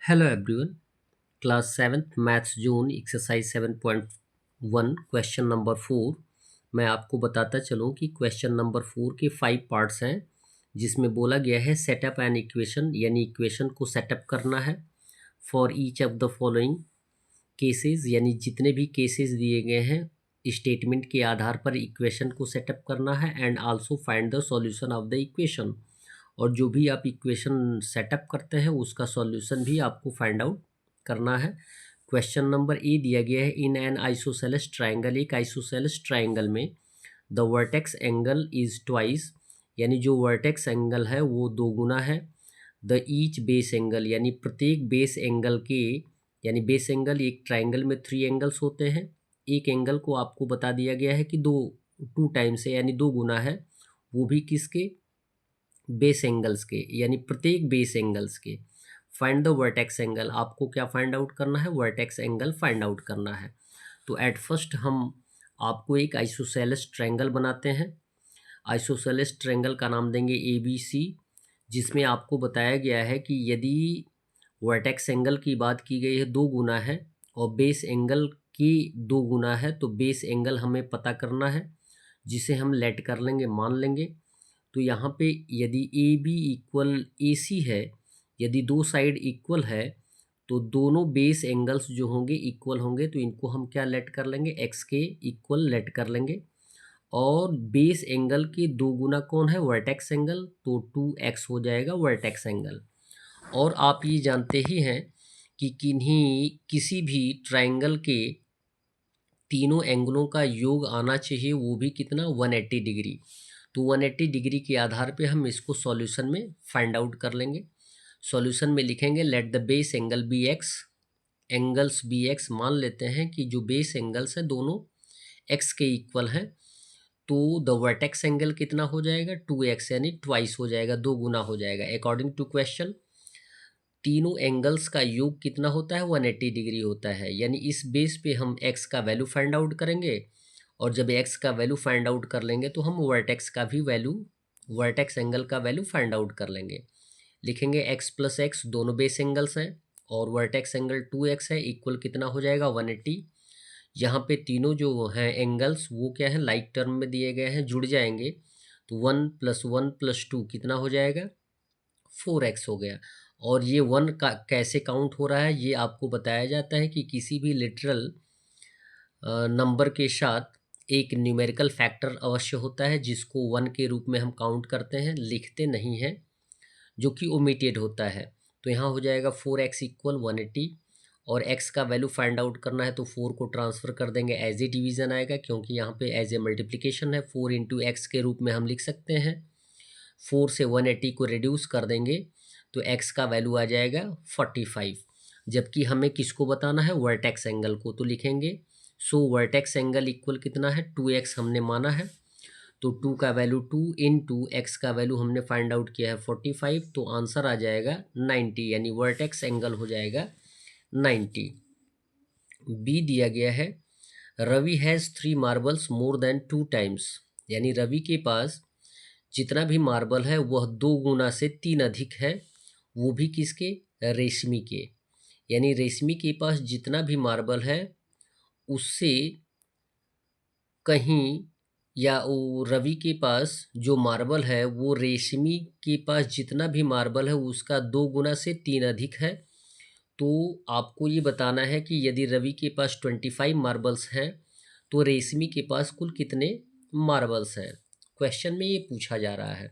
Hello everyone. Class 7th Maths June Exercise 7.1 Question number 4। मैं आपको बताता चलूँ कि क्वेश्चन नंबर 4 के 5 पार्ट्स हैं, जिसमें बोला गया है सेटअप एन इक्वेशन, यानी इक्वेशन को सेटअप करना है for each of the following cases, यानी जितने भी केसेस दिए गए हैं स्टेटमेंट के आधार पर इक्वेशन को सेटअप करना है, and also find the solution of the equation. और जो भी आप इक्वेशन सेटअप करते हैं उसका सॉल्यूशन भी आपको फाइंड आउट करना है। क्वेश्चन नंबर ए दिया गया है, इन एन आइसोसेलेस ट्राइंगल, एक आइसोसेलेस ट्राइंगल में the vertex angle is twice, यानी जो वर्टेक्स एंगल है वो दो गुना है द ईच बेस एंगल, यानी प्रत्येक बेस एंगल के, यानी बेस एंगल एक ट्राइंगल में 3 एंगल्स होते हैं, एक एंगल को आपको बता दिया गया है कि 2 टाइम्स है, यानी 2 गुना है, वो भी किसके, बेस एंगल्स के, यानी प्रत्येक बेस एंगल्स के। फाइंड द वर्टेक्स एंगल, आपको क्या फाइंड आउट करना है, वर्टेक्स एंगल फाइंड आउट करना है। तो एट फर्स्ट हम आपको एक आइसोसेलेस ट्रायंगल बनाते हैं। आइसोसेलेस ट्रायंगल का नाम देंगे ABC, जिसमें आपको बताया गया है कि यदि वर्टेक्स एंगल की बात की गई है 2 गुना है और बेस एंगल की 2 गुना है, तो बेस एंगल हमें पता करना है, जिसे हम लेट कर लेंगे, मान लेंगे। तो यहाँ पे यदि AB इक्वल AC है, यदि दो साइड इक्वल है तो दोनों बेस एंगल्स जो होंगे इक्वल होंगे, तो इनको हम क्या लेट कर लेंगे, x के इक्वल लेट कर लेंगे। और बेस एंगल के 2 गुना कौन है, वर्टेक्स एंगल, तो 2x हो जाएगा वर्टेक्स एंगल। और आप ये जानते ही हैं कि किसी भी ट्रायंगल के तीनों एंगलों का योग आना चाहिए, वो भी कितना, 180 डिग्री। तो 180 डिग्री के आधार पे हम इसको सॉल्यूशन में फाइंड आउट कर लेंगे। सॉल्यूशन में लिखेंगे let the base angle be X, angles be X, मान लेते हैं कि जो बेस एंगल्स हैं दोनों एक्स के इक्वल हैं, तो द वर्टेक्स एंगल कितना हो जाएगा, 2x, यानी ट्वाइस हो जाएगा, 2 गुना हो जाएगा। अकॉर्डिंग टू क्वेश्चन तीनों एंगल्स का योग कितना होता है, 180 डिग्री होता है, यानी इस बेस पे हम x का वैल्यू फाइंड आउट करेंगे। और जब x का वैल्यू फाइंड आउट कर लेंगे तो हम वर्टेक्स का भी वैल्यू, वर्टेक्स एंगल का वैल्यू फाइंड आउट कर लेंगे। लिखेंगे x प्लस एक्स, दोनों बेस एंगल्स हैं, और वर्टेक्स एंगल 2x है, इक्वल कितना हो जाएगा, 180। यहाँ पे तीनों जो हैं एंगल्स वो क्या है, लाइक टर्म में दिए गए हैं, जुड़ जाएंगे, तो 1 + 1 + 2 कितना हो जाएगा, 4x हो गया। और ये 1 का कैसे काउंट हो रहा है, ये आपको बताया जाता है कि किसी भी लिटरल नंबर के साथ एक न्यूमेरिकल फैक्टर अवश्य होता है, जिसको 1 के रूप में हम काउंट करते हैं, लिखते नहीं हैं, जो कि ओमिटेड होता है। तो यहाँ हो जाएगा 4x इक्वल 180, और x का वैल्यू फाइंड आउट करना है तो 4 को ट्रांसफ़र कर देंगे, एज ए डिवीज़न आएगा, क्योंकि यहाँ पे एज ए मल्टीप्लिकेशन है, 4 × x के रूप में हम लिख सकते हैं। 4 से 180 को रिड्यूस कर देंगे तो x का वैल्यू आ जाएगा 45, जबकि हमें किसको बताना है, वर्टेक्स एंगल को। तो लिखेंगे सो वर्टेक्स एंगल इक्वल कितना है, 2x हमने माना है, तो 2 का वैल्यू 2 × x का वैल्यू हमने फाइंड आउट किया है 45, तो आंसर आ जाएगा 90, यानी वर्टेक्स एंगल हो जाएगा 90। बी दिया गया है, Ravi has 3 marbles more than 2 times, यानी रवि के पास जितना भी मार्बल है वह 2 गुना से 3 अधिक है, वो भी किसके, रेशमी के। यानी रेशमी के पास जितना भी मार्बल है उससे कहीं, या वो रवि के पास जो मार्बल है वो रेशमी के पास जितना भी मार्बल है उसका 2 गुना से 3 अधिक है। तो आपको ये बताना है कि यदि रवि के पास 25 मार्बल्स हैं तो रेशमी के पास कुल कितने मार्बल्स हैं, क्वेश्चन में ये पूछा जा रहा है।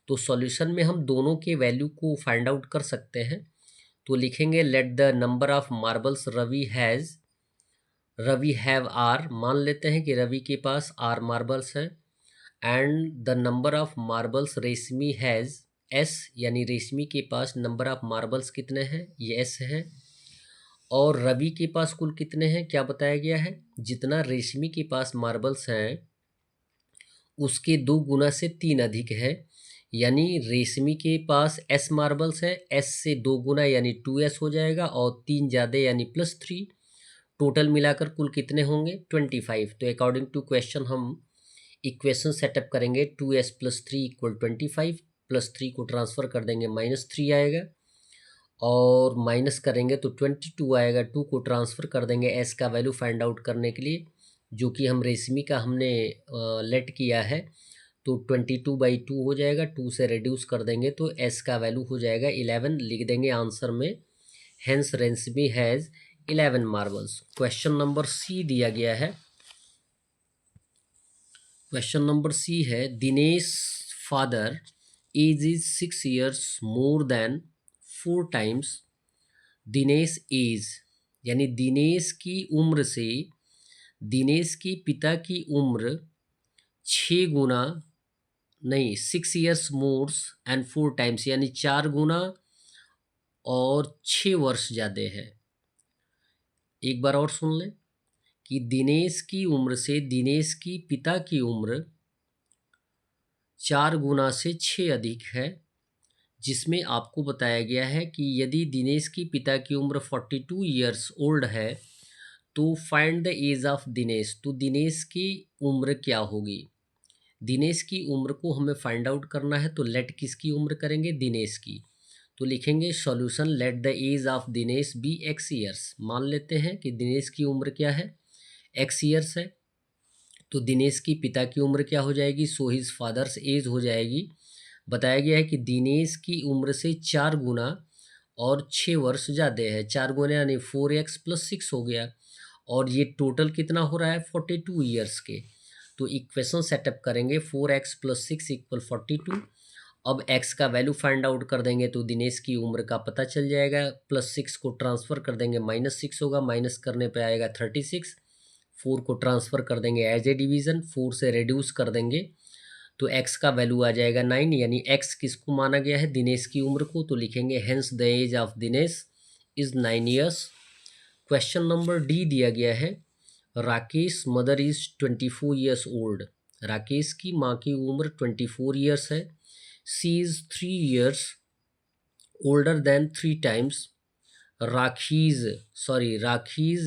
तो सॉल्यूशन में हम दोनों के वैल्यू को फाइंड आउट कर सकते हैं। तो लिखेंगे let the number of marbles Ravi have R, मान लेते हैं कि रवि के पास आर मार्बल्स हैं, and the number of marbles Reshmi has S, यानी रेशमी के पास नंबर ऑफ मार्बल्स कितने हैं, ये एस हैं। और रवि के पास कुल कितने हैं, क्या बताया गया है, जितना रेशमी के पास मार्बल्स हैं उसके 2 गुना से 3 अधिक है, यानी रेशमी के पास एस मार्बल्स है, एस से 2 गुना यानी 2s हो जाएगा, और 3 ज़्यादा यानी +3, टोटल मिलाकर कुल कितने होंगे, 25। तो अकॉर्डिंग टू क्वेश्चन हम इक्वेशन सेटअप करेंगे, 2s + 3 = 25, +3 को ट्रांसफ़र कर देंगे, -3 आएगा, और माइनस करेंगे तो 22 आएगा। 2 को ट्रांसफ़र कर देंगे एस का वैल्यू फाइंड आउट करने के लिए, जो कि हम रेशमी का हमने लेट किया है। तो 22/2 हो जाएगा, 2 से रिड्यूस कर देंगे तो एस का वैल्यू हो जाएगा 11, लिख देंगे आंसर में। Hence Reshmi has 11 marbles. Question number C दिया गया है। क्वेश्चन नंबर सी है, Dinesh father age is 6 years more than 4 times Dinesh age, यानी दिनेश की उम्र से दिनेश की पिता की उम्र 6 गुना नहीं 6 years मोर एंड 4 times, यानी 4 गुना और 6 वर्ष ज़्यादा है। एक बार और सुन लें कि दिनेश की उम्र से दिनेश की पिता की उम्र 4 गुना से 6 अधिक है, जिसमें आपको बताया गया है कि यदि दिनेश की पिता की उम्र 42 years ओल्ड है तो find the age of Dinesh. तो दिनेश की उम्र क्या होगी? दिनेश की उम्र को हमें फाइंड आउट करना है, तो लेट किसकी उम्र करेंगे? दिनेश की। तो लिखेंगे solution let the age of Dinesh be X years. मान लेते हैं कि दिनेश की उम्र क्या है? एक्स ईयर्स है। तो दिनेश की पिता की उम्र क्या हो जाएगी? सो हिज फादर्स एज हो जाएगी। बताया गया है कि दिनेश की उम्र से 4 गुना और 6 वर्ष ज़्यादा है। 4 गुना यानी 4x + 6 हो गया, और ये टोटल कितना हो रहा है? 42 ईयर्स के। तो इक्वेशन सेटअप करेंगे 4x + 6 = 42। अब x का वैल्यू फाइंड आउट कर देंगे तो दिनेश की उम्र का पता चल जाएगा। +6 को ट्रांसफ़र कर देंगे, -6 होगा, माइनस करने पे आएगा 36। 4 को ट्रांसफ़र कर देंगे एज ए डिवीज़न, 4 से रिड्यूस कर देंगे तो x का वैल्यू आ जाएगा 9, यानी x किसको माना गया है? दिनेश की उम्र को। तो लिखेंगे hence the age of Dinesh is 9 years। Question number D दिया गया है, Rakesh mother is 24 years old. Rakesh की माँ की उम्र 24 years है। She is 3 years older than 3 times Rakhi's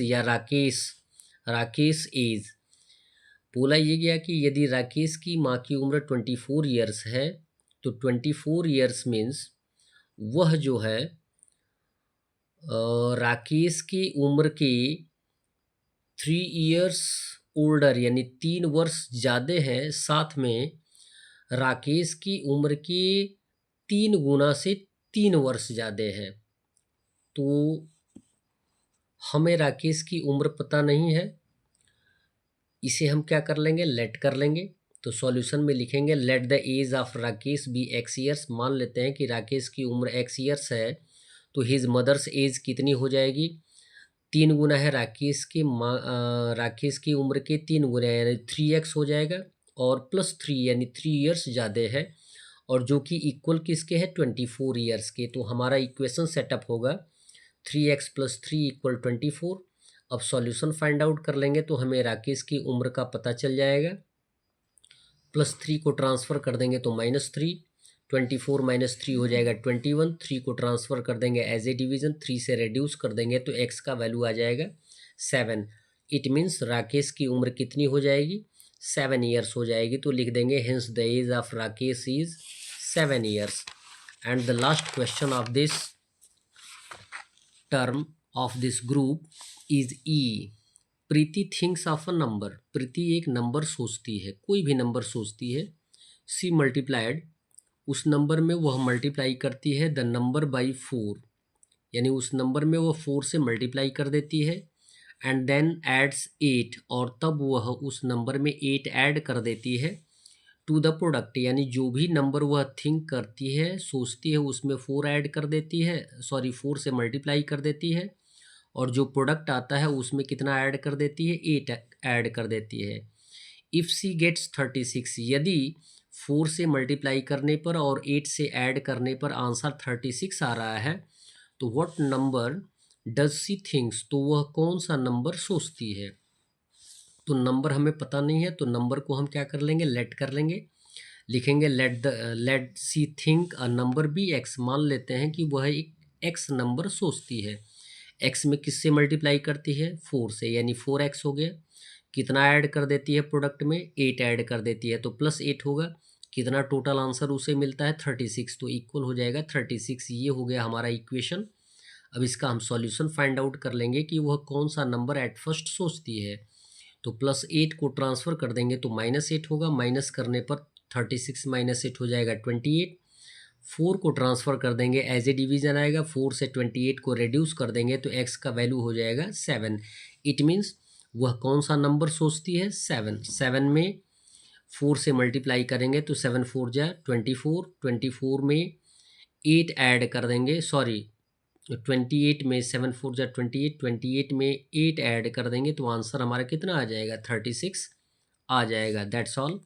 या राकेश एज। बोला ये गया कि यदि राकेश की माँ की उम्र 24 years है तो 24 years मीन्स वह जो है राकेश की उम्र के 3 years ओल्डर, यानी 3 वर्ष ज़्यादा है, साथ में राकेश की उम्र के 3 गुना से 3 वर्ष ज़्यादा है। तो हमें राकेश की उम्र पता नहीं है, इसे हम क्या कर लेंगे? लेट कर लेंगे। तो सॉल्यूशन में लिखेंगे let the age of Rakesh be X years. मान लेते हैं कि राकेश की उम्र एक्स ईयर्स है, तो हिज मदर्स एज कितनी हो जाएगी? 3 गुना है राकेश की उम्र के 3 गुना, यानी 3x हो जाएगा, और +3 यानी 3 ईयर्स ज़्यादा है, और जो कि इक्वल किसके है? 24 ईयर्स के। तो हमारा इक्वेशन सेटअप होगा 3x + 3 = 24। अब सॉल्यूशन फाइंड आउट कर लेंगे तो हमें राकेश की उम्र का पता चल जाएगा। +3 को ट्रांसफ़र कर देंगे तो -3, 24 - 3 हो जाएगा 21। 3 को ट्रांसफ़र कर देंगे एज ए डिवीज़न, 3 से रिड्यूस कर देंगे तो x का वैल्यू आ जाएगा 7। इट मीन्स राकेश की उम्र कितनी हो जाएगी? 7 ईयर्स हो जाएगी। तो लिख देंगे hence the age of Rakesh is 7 years. And the last question of this term of this group is E. Preeti thinks of a number. Preeti एक नंबर सोचती है, कोई भी नंबर सोचती है। सी मल्टीप्लाइड, उस नंबर में वह मल्टीप्लाई करती है द नंबर बाई 4, यानी उस नंबर में वह 4 से मल्टीप्लाई कर देती है। एंड देन एड्स 8, और तब वह उस नंबर में 8 ऐड कर देती है टू द प्रोडक्ट, यानी जो भी नंबर वह थिंक करती है, सोचती है, उसमें 4 ऐड कर देती है, 4 से मल्टीप्लाई कर देती है, और जो प्रोडक्ट आता है उसमें कितना ऐड कर देती है? 8 ऐड कर देती है। इफ़ सी गेट्स 36, यदि 4 से मल्टीप्लाई करने पर और 8 से ऐड करने पर आंसर 36 आ रहा है, तो what number does she thinks, तो वह कौन सा नंबर सोचती है? तो नंबर हमें पता नहीं है, तो नंबर को हम क्या कर लेंगे? लेट कर लेंगे। लिखेंगे let see think a number be X. मान लेते हैं कि वह एक एक्स नंबर सोचती है। एक्स में किससे मल्टीप्लाई करती है? 4 से, यानी 4x हो गया। कितना ऐड कर देती है प्रोडक्ट में? 8 ऐड कर देती है, तो +8 होगा। कितना टोटल आंसर उसे मिलता है? 36, तो इक्वल हो जाएगा 36। ये हो गया हमारा इक्वेशन। अब इसका हम सॉल्यूशन फाइंड आउट कर लेंगे कि वह कौन सा नंबर एट फर्स्ट सोचती है। तो +8 को ट्रांसफ़र कर देंगे तो -8 होगा, माइनस करने पर 36 माइनस 8 हो जाएगा 28। 4 को ट्रांसफ़र कर देंगे, एज ए डिवीज़न आएगा, 4 से 28 को रिड्यूस कर देंगे तो x का वैल्यू हो जाएगा 7। इट मीन्स वह कौन सा नंबर सोचती है, 7। 7 में 4 से मल्टीप्लाई करेंगे तो 7 4 जा 24, 24 में 8 ऐड कर देंगे, सॉरी 28 में 7 4 जा 28, 28 में 8 ऐड कर देंगे तो आंसर हमारा कितना आ जाएगा, 36 आ जाएगा। That's all.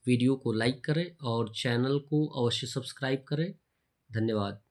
वीडियो को लाइक करें और चैनल को अवश्य सब्सक्राइब करें। धन्यवाद।